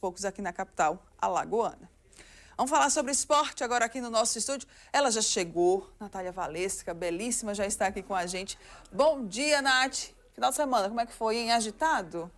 poucos aqui na capital alagoana. Vamos falar sobre esporte agora aqui no nosso estúdio. Ela já chegou, Natália Valesca, belíssima, já está aqui com a gente. Bom dia, Nath. Final de semana, como é que foi, hein? Agitado?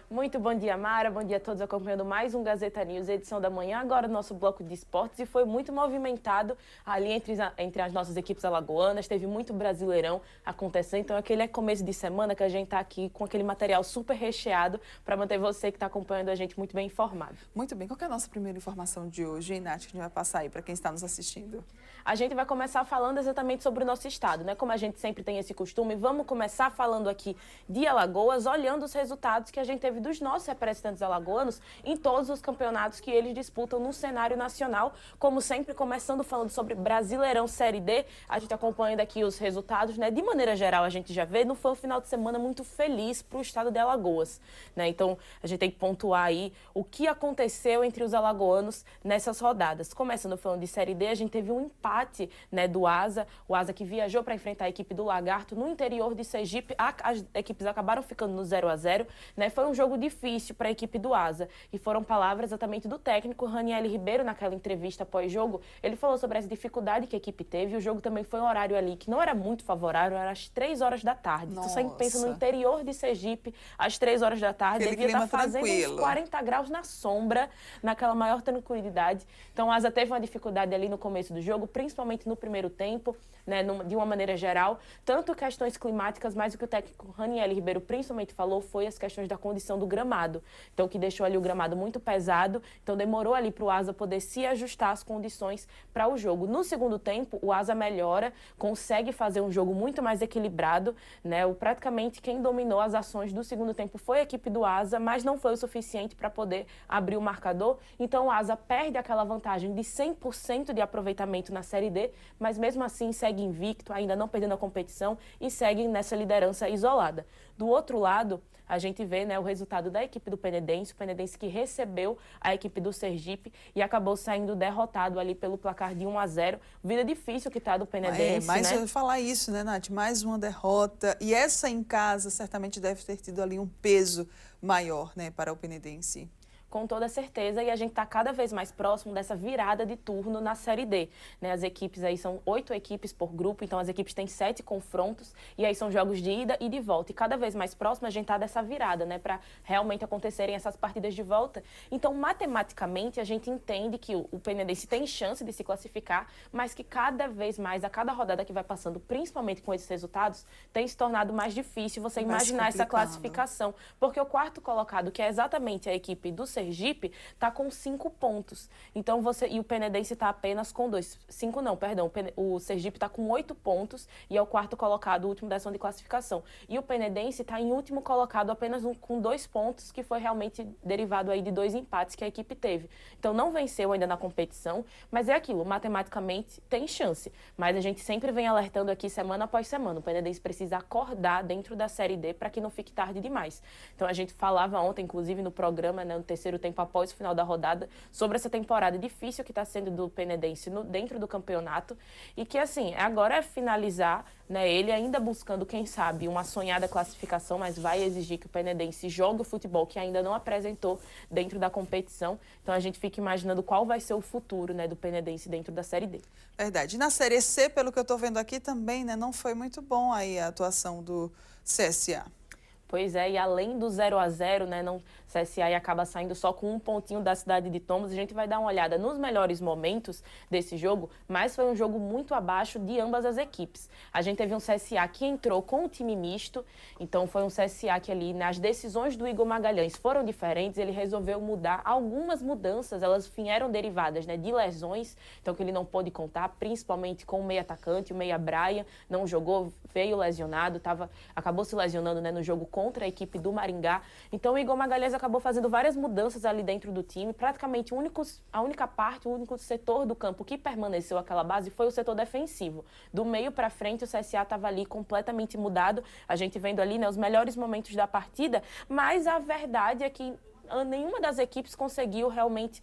Muito bom dia, Mara. Bom dia a todos acompanhando mais um Gazeta News, edição da manhã, agora no nosso bloco de esportes. E foi muito movimentado ali entre as nossas equipes alagoanas. Teve muito Brasileirão acontecendo. Então, aquele começo de semana que a gente está aqui com aquele material super recheado para manter você que está acompanhando a gente muito bem informado. Muito bem. Qual que é a nossa primeira informação de hoje, hein, Nath, que a gente vai passar aí para quem está nos assistindo? A gente vai começar falando exatamente sobre o nosso estado, né? Como a gente sempre tem esse costume, vamos começar falando aqui de Alagoas, olhando os resultados que a gente teve dos nossos representantes alagoanos em todos os campeonatos que eles disputam no cenário nacional. Como sempre, começando falando sobre Brasileirão Série D, a gente acompanhando aqui os resultados, né? De maneira geral, a gente já vê, não foi um final de semana muito feliz para o estado de Alagoas, né? Então, a gente tem que pontuar aí o que aconteceu entre os alagoanos nessas rodadas. Começando falando de Série D, a gente teve um empate, né, do Asa, o Asa que viajou para enfrentar a equipe do Lagarto no interior de Sergipe. As equipes acabaram ficando no 0-0, né? Foi um jogo difícil para a equipe do Asa. E foram palavras exatamente do técnico Raniel Ribeiro naquela entrevista pós-jogo. Ele falou sobre essa dificuldade que a equipe teve. O jogo também foi um horário ali que não era muito favorável, era às 3 horas da tarde. Nossa. Tu sempre pensa no interior de Sergipe, às 3 horas da tarde, Aquele devia estar fazendo tranquilo. uns 40 graus na sombra, naquela maior tranquilidade. Então, o Asa teve uma dificuldade ali no começo do jogo, principalmente no primeiro tempo, né, de uma maneira geral. Tanto questões climáticas, mas o que o técnico Raniel Ribeiro principalmente falou foi as questões da condição do gramado. Então, que deixou ali o gramado muito pesado. Então, demorou ali para o Asa poder se ajustar às condições para o jogo. No segundo tempo, o Asa melhora, consegue fazer um jogo muito mais equilibrado, né? Praticamente quem dominou as ações do segundo tempo foi a equipe do Asa, mas não foi o suficiente para poder abrir o marcador. Então, o Asa perde aquela vantagem de 100% de aproveitamento na Série D, mas mesmo assim segue invicto, ainda não perdendo a competição e segue nessa liderança isolada. Do outro lado, a gente vê, né, o resultado da equipe do Penedense, o Penedense que recebeu a equipe do Sergipe e acabou saindo derrotado ali pelo placar de 1-0. Vida difícil que tá do Penedense, mas né? eu ia falar isso, né, Nath? Mais uma derrota. E essa em casa certamente deve ter tido ali um peso maior, né, para o Penedense. Com toda certeza, e a gente está cada vez mais próximo dessa virada de turno na Série D, né? As equipes aí são 8 equipes por grupo, então as equipes têm 7 confrontos, e aí são jogos de ida e de volta. E cada vez mais próximo a gente está dessa virada, né? Para realmente acontecerem essas partidas de volta. Então, matematicamente, a gente entende que o Penedense tem chance de se classificar, mas que cada vez mais, a cada rodada que vai passando, principalmente com esses resultados, tem se tornado mais difícil você imaginar essa classificação. Porque o quarto colocado, que é exatamente a equipe do Sergipe, está com 5 pontos. Então e o Penedense está apenas com 2. 5 não, perdão. O Sergipe está com 8 pontos e é o quarto colocado, o último da ação de classificação. E o Penedense está em último colocado apenas com 2 pontos, que foi realmente derivado aí de 2 empates que a equipe teve. Então não venceu ainda na competição, mas é aquilo, matematicamente tem chance. Mas a gente sempre vem alertando aqui semana após semana. O Penedense precisa acordar dentro da Série D para que não fique tarde demais. Então a gente falava ontem, inclusive no programa, né, no terceiro tempo após o final da rodada, sobre essa temporada difícil que está sendo do Penedense dentro do campeonato e que, assim, agora é finalizar, né, ele ainda buscando, quem sabe, uma sonhada classificação, mas vai exigir que o Penedense jogue o futebol que ainda não apresentou dentro da competição. Então a gente fica imaginando qual vai ser o futuro, né, do Penedense dentro da Série D. Verdade. E na Série C, pelo que eu estou vendo aqui também, né, não foi muito bom aí a atuação do CSA. Pois é, e além do 0-0, né, CSA acaba saindo só com um pontinho da cidade de Tombos. A gente vai dar uma olhada nos melhores momentos desse jogo, mas foi um jogo muito abaixo de ambas as equipes. A gente teve um CSA que entrou com um time misto, então foi um CSA que ali, nas decisões do Igor Magalhães foram diferentes, ele resolveu mudar algumas mudanças, elas vieram derivadas, né, de lesões, então que ele não pôde contar, principalmente com o meio atacante, o meia Brian, não jogou, veio lesionado, acabou se lesionando, né, no jogo contra a equipe do Maringá. Então o Igor Magalhães acabou fazendo várias mudanças ali dentro do time. Praticamente a única parte, o único setor do campo que permaneceu aquela base foi o setor defensivo. Do meio para frente o CSA estava ali completamente mudado. A gente vendo ali, né, os melhores momentos da partida, mas a verdade é que nenhuma das equipes conseguiu realmente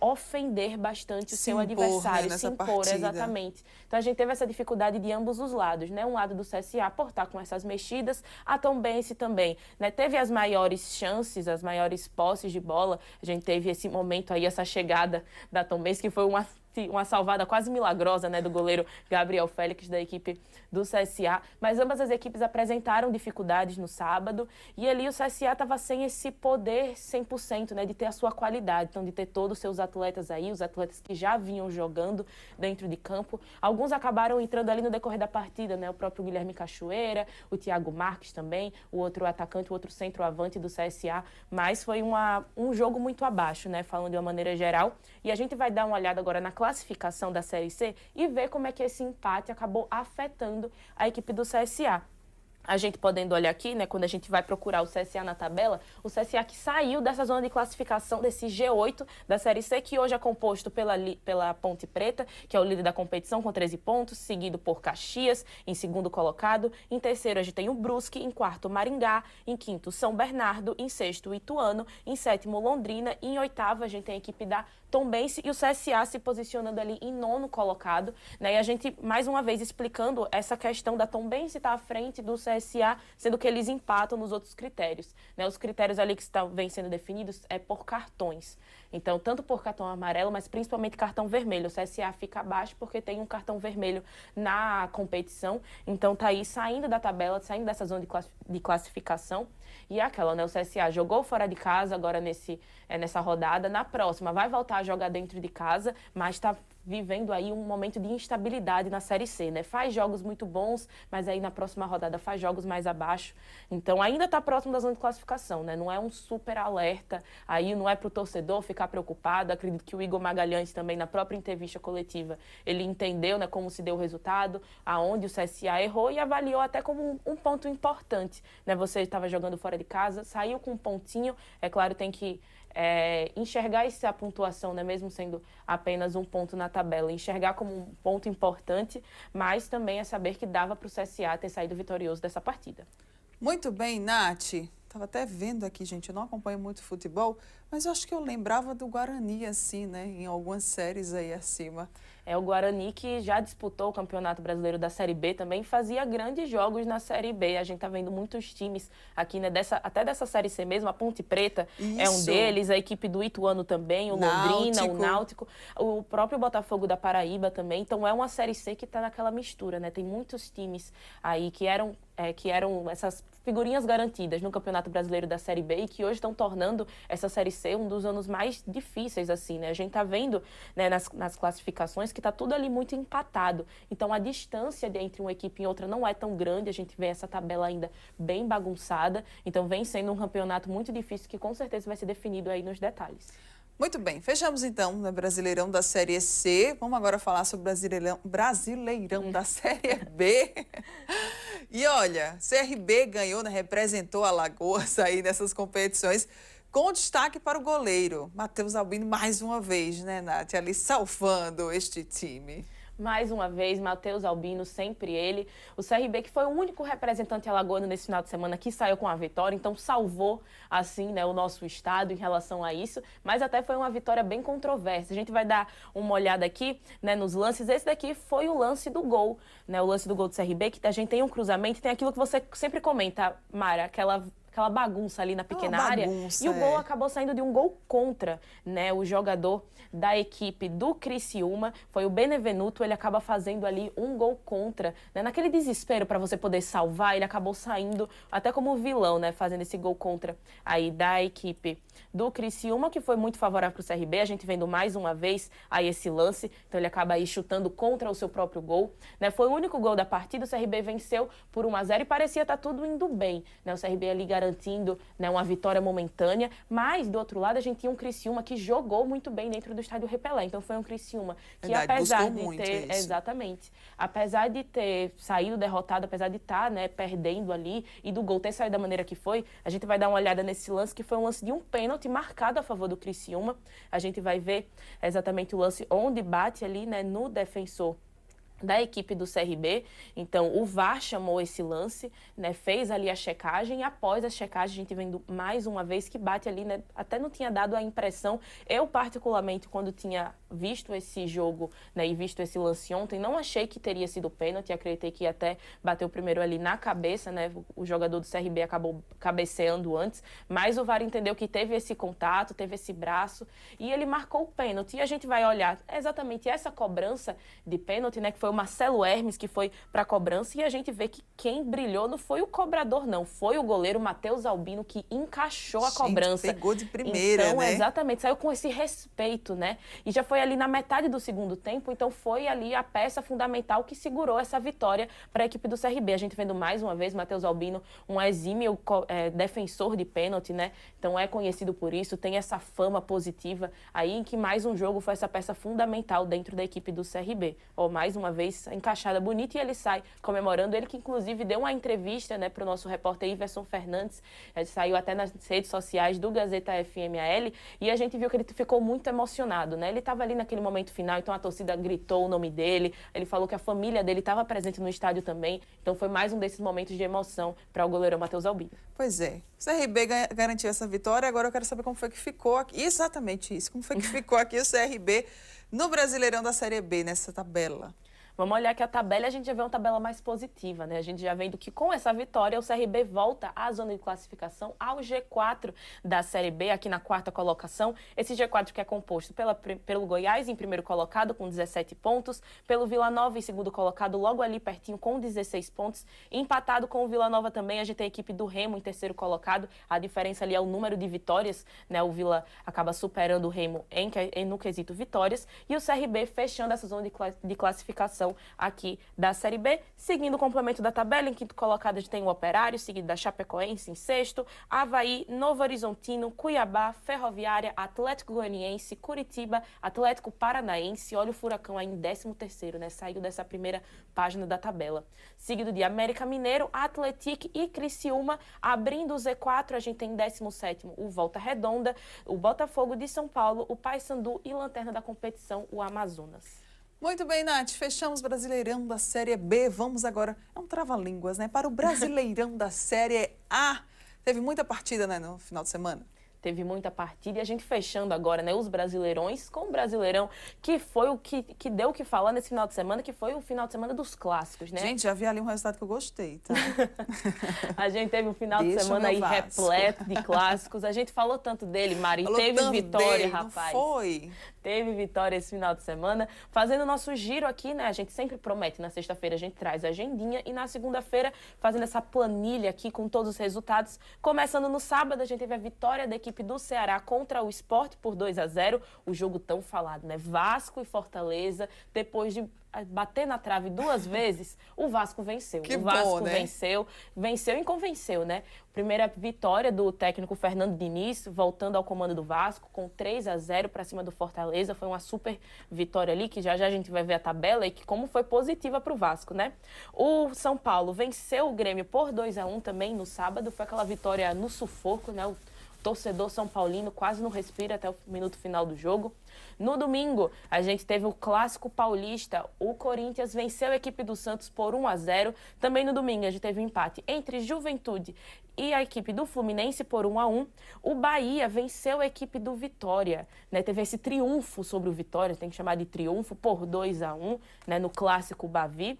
ofender bastante o seu impor, adversário, né, se impor, partida. exatamente. Então a gente teve essa dificuldade de ambos os lados, né? Um lado do CSA por estar com essas mexidas, a Tombense também, né? Teve as maiores chances, as maiores posses de bola. A gente teve esse momento aí, essa chegada da Tombense, que foi uma salvada quase milagrosa, né, do goleiro Gabriel Félix, da equipe do CSA. Mas ambas as equipes apresentaram dificuldades no sábado e ali o CSA estava sem esse poder 100%, né, de ter a sua qualidade, então de ter todos os seus atletas aí, os atletas que já vinham jogando dentro de campo. Alguns acabaram entrando ali no decorrer da partida, né, o próprio Guilherme Cachoeira, o Thiago Marques também, o outro atacante, o outro centroavante do CSA, mas foi um jogo muito abaixo, né, falando de uma maneira geral. E a gente vai dar uma olhada agora na classificação da Série C e ver como é que esse empate acabou afetando a equipe do CSA. A gente podendo olhar aqui, né, quando a gente vai procurar o CSA na tabela, o CSA que saiu dessa zona de classificação, desse G8 da Série C, que hoje é composto pela Ponte Preta, que é o líder da competição com 13 pontos, seguido por Caxias, em segundo colocado. Em terceiro, a gente tem o Brusque, em quarto, Maringá, em quinto, São Bernardo, em sexto, Ituano, em sétimo, Londrina, e em oitavo, a gente tem a equipe da Tombense e o CSA se posicionando ali em nono colocado, né? E a gente, mais uma vez, explicando essa questão da Tombense estar à frente do CSA, sendo que eles empatam nos outros critérios, né? Os critérios ali que vêm sendo definidos é por cartões. Então, tanto por cartão amarelo, mas principalmente cartão vermelho. O CSA fica abaixo porque tem um cartão vermelho na competição. Então, tá aí saindo da tabela, saindo dessa zona de classificação. E é aquela, né? O CSA jogou fora de casa agora nessa rodada. Na próxima vai voltar a jogar dentro de casa, mas está vivendo aí um momento de instabilidade na Série C, né? Faz jogos muito bons, mas aí na próxima rodada faz jogos mais abaixo. Então ainda está próximo da zona de classificação, né? Não é um super alerta, aí não é para o torcedor ficar preocupado. Acredito que o Igor Magalhães também, na própria entrevista coletiva, ele entendeu, né, como se deu o resultado, aonde o CSA errou e avaliou até como um ponto importante, né? Você estava jogando fora de casa, saiu com um pontinho, é claro, tem que enxergar essa pontuação, né, mesmo sendo apenas um ponto na tabela, enxergar como um ponto importante, mas também é saber que dava para o CSA ter saído vitorioso dessa partida. Muito bem, Nath. Estava até vendo aqui, gente, eu não acompanho muito futebol, mas eu acho que eu lembrava do Guarani, assim, né, em algumas séries aí acima. É o Guarani que já disputou o Campeonato Brasileiro da Série B, também fazia grandes jogos na Série B. A gente está vendo muitos times aqui, né, até dessa Série C mesmo. A Ponte Preta é um deles, a equipe do Ituano também, o Londrina, o Náutico, o próprio Botafogo da Paraíba também. Então é uma Série C que está naquela mistura, né? Tem muitos times aí que eram essas figurinhas garantidas no Campeonato Brasileiro da Série B e que hoje estão tornando essa Série C um dos anos mais difíceis, assim, né? A gente está vendo, né, nas classificações que está tudo ali muito empatado. Então, a distância entre uma equipe e outra não é tão grande. A gente vê essa tabela ainda bem bagunçada. Então, vem sendo um campeonato muito difícil que, com certeza, vai ser definido aí nos detalhes. Muito bem, fechamos então no Brasileirão da Série C. Vamos agora falar sobre o Brasileirão da Série B. E olha, CRB ganhou, né, representou Alagoas aí nessas competições, com destaque para o goleiro, Matheus Albino, mais uma vez, né, Nath, ali salvando este time. Mais uma vez, Matheus Albino, sempre ele. O CRB, que foi o único representante alagoano nesse final de semana que saiu com a vitória, então salvou, assim, né, o nosso estado em relação a isso. Mas até foi uma vitória bem controversa. A gente vai dar uma olhada aqui, né, nos lances. Esse daqui foi o lance do gol, né, o lance do gol do CRB, que a gente tem um cruzamento, tem aquilo que você sempre comenta, Mara, aquela bagunça ali na pequena área. E o gol acabou saindo de um gol contra, né? O jogador da equipe do Criciúma foi o Benevenuto, ele acaba fazendo ali um gol contra, né? Naquele desespero para você poder salvar, ele acabou saindo até como vilão, né? Fazendo esse gol contra aí da equipe do Criciúma, que foi muito favorável para o CRB. A gente vendo mais uma vez aí esse lance, então ele acaba aí chutando contra o seu próprio gol, né? Foi o único gol da partida, o CRB venceu por 1-0 e parecia estar tudo indo bem, né? O CRB ali garantindo, né, uma vitória momentânea, mas do outro lado a gente tinha um Criciúma que jogou muito bem dentro do estádio Repelé. Então foi um Criciúma que, apesar de ter, exatamente, apesar de ter saído derrotado, apesar de estar, né, perdendo ali e do gol ter saído da maneira que foi, a gente vai dar uma olhada nesse lance que foi um lance de um pênalti marcado a favor do Criciúma. A gente vai ver exatamente o lance onde bate ali, né, no defensor da equipe do CRB. Então, o VAR chamou esse lance, né, fez ali a checagem, e após a checagem a gente vendo mais uma vez que bate ali, né, até não tinha dado a impressão, eu particularmente quando tinha visto esse jogo, né, e visto esse lance ontem, não achei que teria sido pênalti, acreditei que até bateu primeiro ali na cabeça, né, o jogador do CRB acabou cabeceando antes, mas o VAR entendeu que teve esse contato, teve esse braço, e ele marcou o pênalti, e a gente vai olhar exatamente essa cobrança de pênalti, né, que foi o Marcelo Hermes que foi para a cobrança, e a gente vê que quem brilhou não foi o cobrador, não. Foi o goleiro Matheus Albino que encaixou a cobrança. Pegou de primeira, então, né? Exatamente, saiu com esse respeito, né? E já foi ali na metade do segundo tempo, então foi ali a peça fundamental que segurou essa vitória para a equipe do CRB. A gente vendo mais uma vez Matheus Albino, um exímio defensor de pênalti, né? Então é conhecido por isso, tem essa fama positiva aí em que mais um jogo foi essa peça fundamental dentro da equipe do CRB. Ó, mais uma vez encaixada bonita, e ele sai comemorando, ele que inclusive deu uma entrevista, né, para o nosso repórter Iverson Fernandes, ele saiu até nas redes sociais do Gazeta FMAL, e a gente viu que ele ficou muito emocionado, né, ele estava ali naquele momento final, então a torcida gritou o nome dele, ele falou que a família dele estava presente no estádio também, então foi mais um desses momentos de emoção para o goleiro Matheus Albino. Pois é, o CRB garantiu essa vitória, agora eu quero saber como foi que ficou aqui, exatamente isso, como foi que ficou aqui o CRB no Brasileirão da Série B, nessa tabela. Vamos olhar que a tabela, a gente já vê uma tabela mais positiva, né? A gente já vendo que com essa vitória o CRB volta à zona de classificação, ao G4 da Série B, aqui na quarta colocação. Esse G4 que é composto pelo Goiás em primeiro colocado com 17 pontos, pelo Vila Nova em segundo colocado, logo ali pertinho com 16 pontos. Empatado com o Vila Nova também, a gente tem a equipe do Remo em terceiro colocado. A diferença ali é o número de vitórias, né? O Vila acaba superando o Remo no quesito vitórias. E o CRB fechando essa zona de classificação aqui da Série B, seguindo o complemento da tabela. Em quinto colocado a gente tem o Operário, seguido da Chapecoense em sexto, Avaí, Novo Horizontino, Cuiabá, Ferroviária, Atlético Goianiense, Curitiba, Atlético Paranaense. Olha o Furacão aí em 13º, né? Saiu dessa primeira página da tabela. Seguido de América Mineiro, Atlético e Criciúma. Abrindo o Z4, a gente tem em 17º o Volta Redonda, o Botafogo de São Paulo, o Paysandu e lanterna da competição, o Amazonas. Muito bem, Nath, fechamos o Brasileirão da Série B. Vamos agora, é um trava-línguas, né? Para o Brasileirão da Série A. Teve muita partida, né, no final de semana? Teve muita partida, e a gente fechando agora, né, os Brasileirões com o Brasileirão, que foi o que deu o que falar nesse final de semana, que foi o final de semana dos clássicos, né? Gente, já vi ali um resultado que eu gostei, tá? A gente teve um final de semana aí repleto de clássicos. A gente falou tanto dele, Mari. Falou teve vitória, dele, rapaz. Não foi? Teve vitória esse final de semana. Fazendo o nosso giro aqui, né? A gente sempre promete, na sexta-feira a gente traz a agendinha, e na segunda-feira fazendo essa planilha aqui com todos os resultados. Começando no sábado, a gente teve a vitória da equipe do Ceará contra o Sport por 2-0. O jogo tão falado, né? Vasco e Fortaleza, depois de bater na trave 2 vezes, o Vasco venceu. Que o Vasco bom, né? venceu e convenceu, né? Primeira vitória do técnico Fernando Diniz, voltando ao comando do Vasco, com 3-0 para cima do Fortaleza. Foi uma super vitória ali, que já já a gente vai ver a tabela, e que como foi positiva para o Vasco, né? O São Paulo venceu o Grêmio por 2-1 também no sábado. Foi aquela vitória no sufoco, né? O torcedor são paulino quase não respira até o minuto final do jogo. No domingo, a gente teve o clássico paulista. O Corinthians venceu a equipe do Santos por 1-0. Também no domingo, a gente teve um empate entre Juventude e a equipe do Fluminense por 1-1. O Bahia venceu a equipe do Vitória, né? Teve esse triunfo sobre o Vitória, tem que chamar de triunfo, por 2-1, né? No clássico Bavi.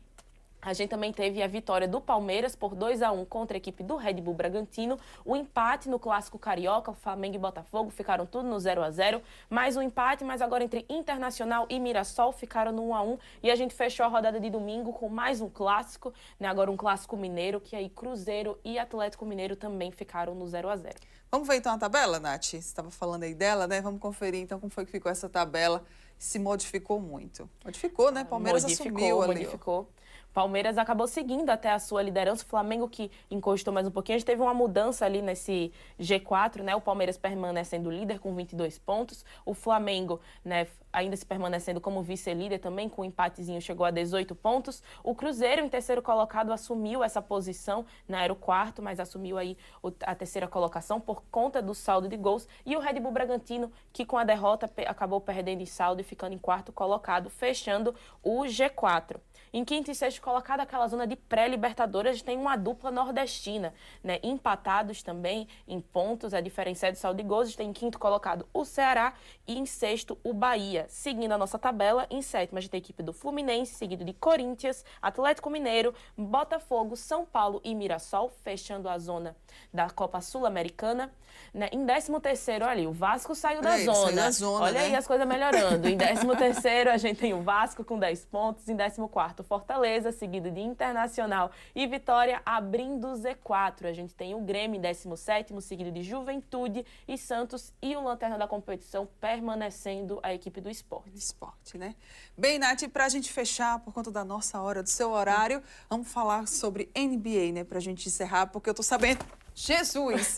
A gente também teve a vitória do Palmeiras por 2-1 contra a equipe do Red Bull Bragantino. O empate no Clássico Carioca, o Flamengo e Botafogo ficaram tudo no 0-0. Mais um empate, mas agora entre Internacional e Mirassol ficaram no 1-1. E a gente fechou a rodada de domingo com mais um clássico, né? Agora um clássico mineiro, que aí Cruzeiro e Atlético Mineiro também ficaram no 0-0. Vamos ver então a tabela, Nath? Você estava falando aí dela, né? Vamos conferir então como foi que ficou essa tabela. Se modificou muito. Modificou, né? Palmeiras assumiu ali. Modificou. Palmeiras acabou seguindo até a sua liderança, o Flamengo que encostou mais um pouquinho. A gente teve uma mudança ali nesse G4, né? O Palmeiras permanecendo líder com 22 pontos. O Flamengo, né, ainda se permanecendo como vice-líder também, com um empatezinho, chegou a 18 pontos. O Cruzeiro, em terceiro colocado, assumiu essa posição, né? Era o quarto, mas assumiu aí a terceira colocação por conta do saldo de gols. E o Red Bull Bragantino, que com a derrota acabou perdendo em saldo e ficando em quarto colocado, fechando o G4. Em quinto e sexto colocado, aquela zona de pré-Libertadores, a gente tem uma dupla nordestina, né? Empatados também em pontos, a diferença é de saldo de gols. A gente tem em quinto colocado o Ceará e em sexto o Bahia. Seguindo a nossa tabela, em sétimo a gente tem a equipe do Fluminense, seguido de Corinthians, Atlético Mineiro, Botafogo, São Paulo e Mirassol, fechando a zona da Copa Sul-Americana. Né? Em 13º, olha, o Vasco saiu da zona. Olha, né? Aí as coisas melhorando. Em 13º, a gente tem o Vasco com 10 pontos. Em 14º, Fortaleza, seguido de Internacional e Vitória, abrindo o Z4. A gente tem o Grêmio em 17º, seguido de Juventude e Santos. E o lanterna da competição permanecendo a equipe do Sport. Esporte, né? Bem, Nath, para a gente fechar, por conta da nossa hora, do seu horário, vamos falar sobre NBA, né? Para a gente encerrar, porque eu tô sabendo... Jesus!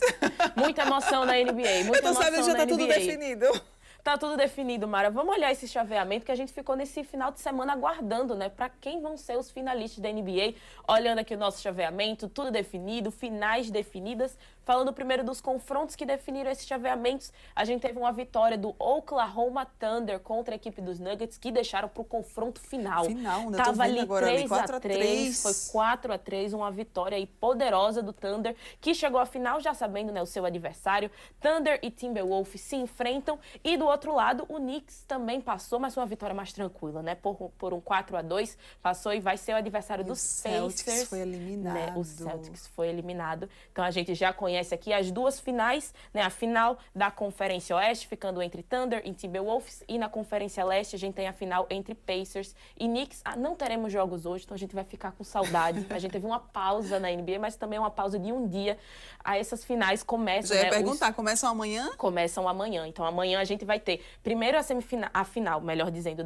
Muita emoção na NBA, muita eu tô sabendo que já tá tudo definido. Tá tudo definido, Mara. Vamos olhar esse chaveamento que a gente ficou nesse final de semana aguardando, né? Para quem vão ser os finalistas da NBA. Olhando aqui o nosso chaveamento, tudo definido, finais definidas. Falando primeiro dos confrontos que definiram esses chaveamentos, a gente teve uma vitória do Oklahoma Thunder contra a equipe dos Nuggets, que deixaram para o confronto final. Final, né? Tava ali agora 3-3, foi 4-3, uma vitória aí poderosa do Thunder, que chegou à final já sabendo, né, o seu adversário. Thunder e Timberwolves se enfrentam e do outro lado o Knicks também passou, mas foi uma vitória mais tranquila, né? Por um 4-2, passou e vai ser o adversário dos Pacers. O Celtics foi eliminado. Né? O Celtics foi eliminado. Então a gente já conhece aqui as duas finais, né? A final da Conferência Oeste, ficando entre Thunder e Timberwolves, e na Conferência Leste a gente tem a final entre Pacers e Knicks. Não teremos jogos hoje, então a gente vai ficar com saudade. A gente teve uma pausa na NBA, mas também uma pausa de um dia. Essas finais começam... Já ia perguntar, começam amanhã? Começam amanhã. Então amanhã a gente vai ter primeiro a final, melhor dizendo,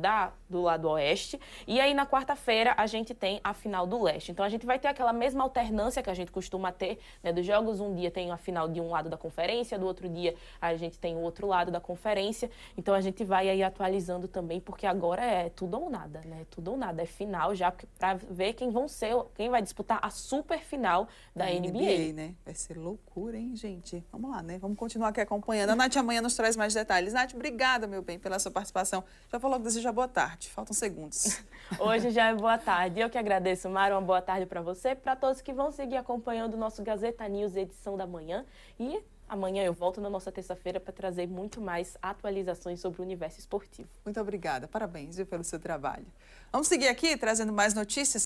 do lado oeste, e aí na quarta-feira a gente tem a final do leste. Então a gente vai ter aquela mesma alternância que a gente costuma ter, né, dos jogos. Um dia tem a final de um lado da conferência, do outro dia a gente tem o outro lado da conferência. Então a gente vai aí atualizando também, porque agora é tudo ou nada, né? Tudo ou nada, é final já para ver quem vai disputar a super final da NBA, né? Vai ser loucura, hein, gente? Vamos lá, né? Vamos continuar aqui acompanhando. A Nath amanhã nos traz mais detalhes. Nath, obrigada, meu bem, pela sua participação. Já falou que deseja boa tarde. Faltam segundos. Hoje já é boa tarde. Eu que agradeço, Mara. Uma boa tarde para você, para todos que vão seguir acompanhando o nosso Gazeta News, edição da manhã. E amanhã eu volto na nossa terça-feira para trazer muito mais atualizações sobre o universo esportivo. Muito obrigada. Parabéns, viu, pelo seu trabalho. Vamos seguir aqui, trazendo mais notícias.